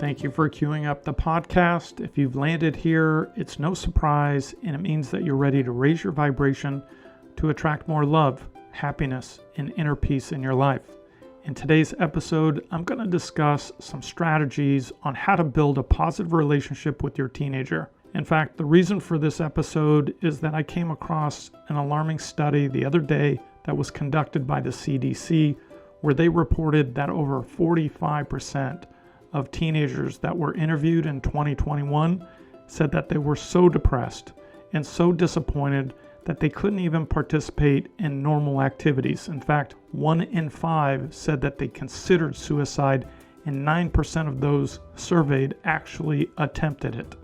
Thank you for queuing up the podcast. If you've landed here, it's no surprise, and it means that you're ready to raise your vibration to attract more love, happiness, and inner peace in your life. In today's episode, I'm going to discuss some strategies on how to build a positive relationship with your teenager. In fact, the reason for this episode is that I came across an alarming study the other day that was conducted by the CDC, where they reported that over 45% of teenagers that were interviewed in 2021 said that they were so depressed and so disappointed that they couldn't even participate in normal activities. In fact, 1 in 5 said that they considered suicide, and 9% of those surveyed actually attempted it.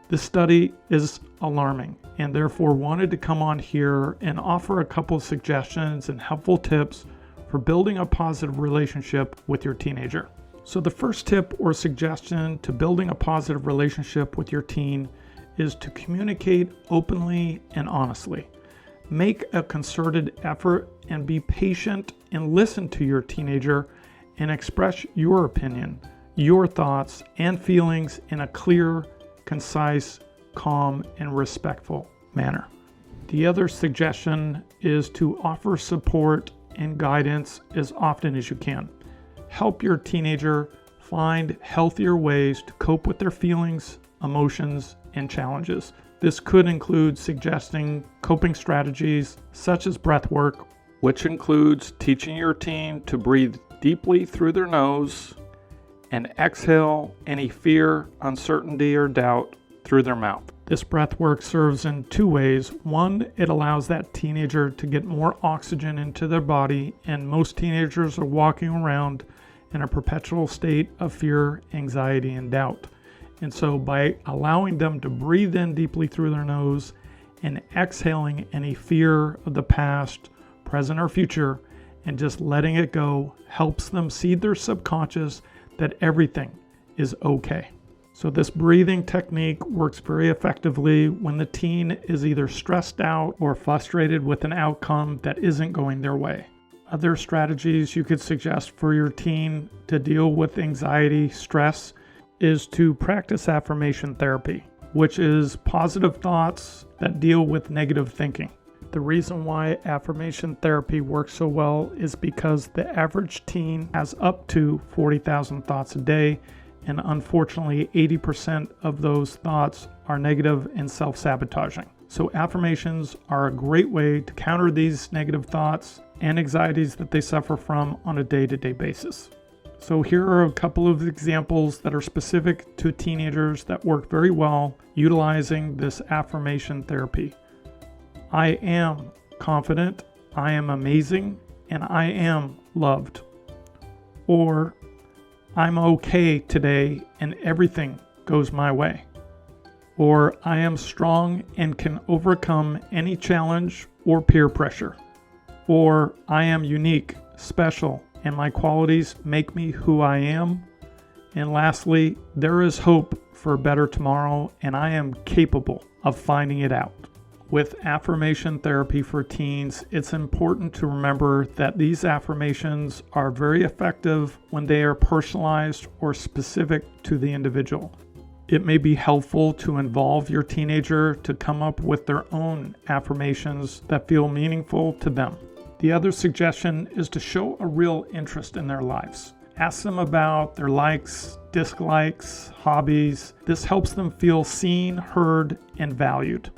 This study is alarming, and therefore wanted to come on here and offer a couple of suggestions and helpful tips for building a positive relationship with your teenager. So the first tip or suggestion to building a positive relationship with your teen is to communicate openly and honestly. Make a concerted effort and be patient and listen to your teenager and express your opinion, your thoughts, and feelings in a clear, concise, calm, and respectful manner. The other suggestion is to offer support and guidance as often as you can. Help your teenager find healthier ways to cope with their feelings, emotions, and challenges. This could include suggesting coping strategies such as breath work, which includes teaching your teen to breathe deeply through their nose and exhale any fear, uncertainty, or doubt through their mouth. This breath work serves in two ways. One, it allows that teenager to get more oxygen into their body, and most teenagers are walking around in a perpetual state of fear, anxiety, and doubt. And so by allowing them to breathe in deeply through their nose and exhaling any fear of the past, present, or future, and just letting it go, helps them seed their subconscious that everything is okay. So this breathing technique works very effectively when the teen is either stressed out or frustrated with an outcome that isn't going their way. Other strategies you could suggest for your teen to deal with anxiety, stress, is to practice affirmation therapy, which is positive thoughts that deal with negative thinking. The reason why affirmation therapy works so well is because the average teen has up to 40,000 thoughts a day, and unfortunately 80% of those thoughts are negative and self-sabotaging. So affirmations are a great way to counter these negative thoughts and anxieties that they suffer from on a day-to-day basis. So here are a couple of examples that are specific to teenagers that work very well utilizing this affirmation therapy. I am confident, I am amazing, and I am loved. Or, I'm okay today and everything goes my way. Or, I am strong and can overcome any challenge or peer pressure. Or, I am unique, special, and my qualities make me who I am. And lastly, there is hope for a better tomorrow, and I am capable of finding it out. With affirmation therapy for teens, it's important to remember that these affirmations are very effective when they are personalized or specific to the individual. It may be helpful to involve your teenager to come up with their own affirmations that feel meaningful to them. The other suggestion is to show a real interest in their lives. Ask them about their likes, dislikes, hobbies. This helps them feel seen, heard, and valued.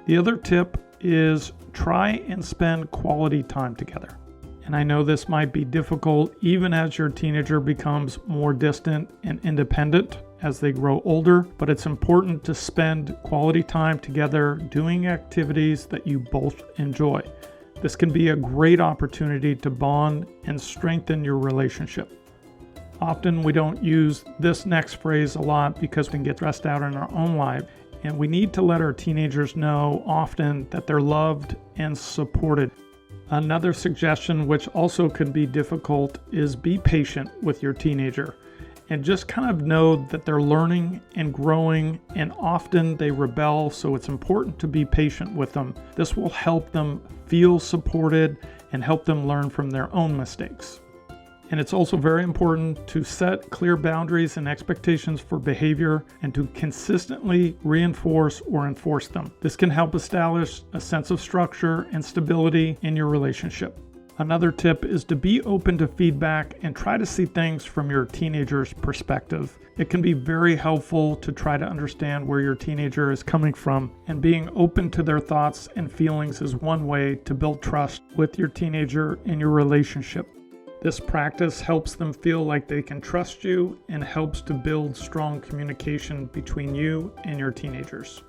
The other tip is try and spend quality time together. And I know this might be difficult even as your teenager becomes more distant and independent as they grow older, but it's important to spend quality time together doing activities that you both enjoy. This can be a great opportunity to bond and strengthen your relationship. Often we don't use this next phrase a lot because we can get stressed out in our own life, and we need to let our teenagers know often that they're loved and supported. Another suggestion, which also can be difficult, is be patient with your teenager and just kind of know that they're learning and growing, and often they rebel, so it's important to be patient with them. This will help them feel supported and help them learn from their own mistakes. And it's also very important to set clear boundaries and expectations for behavior and to consistently reinforce or enforce them. This can help establish a sense of structure and stability in your relationship. Another tip is to be open to feedback and try to see things from your teenager's perspective. It can be very helpful to try to understand where your teenager is coming from, and being open to their thoughts and feelings is one way to build trust with your teenager in your relationship. This practice helps them feel like they can trust you and helps to build strong communication between you and your teenagers.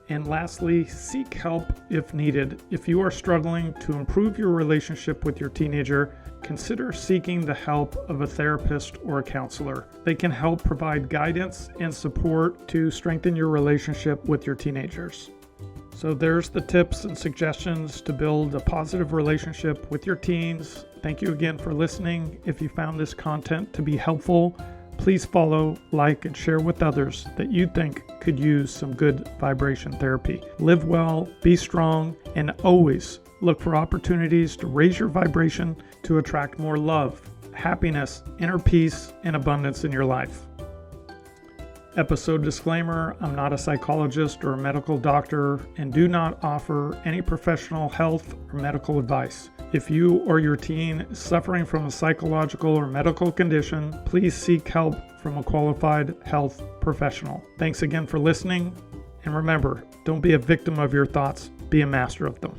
And lastly, seek help if needed. If you are struggling to improve your relationship with your teenager, consider seeking the help of a therapist or a counselor. They can help provide guidance and support to strengthen your relationship with your teenagers. So there's the tips and suggestions to build a positive relationship with your teens. Thank you again for listening. If you found this content to be helpful, please follow, like, and share with others that you think could use some good vibration therapy. Live well, be strong, and always look for opportunities to raise your vibration to attract more love, happiness, inner peace, and abundance in your life. Episode disclaimer: I'm not a psychologist or a medical doctor and do not offer any professional health or medical advice. If you or your teen is suffering from a psychological or medical condition, please seek help from a qualified health professional. Thanks again for listening, and remember, don't be a victim of your thoughts, be a master of them.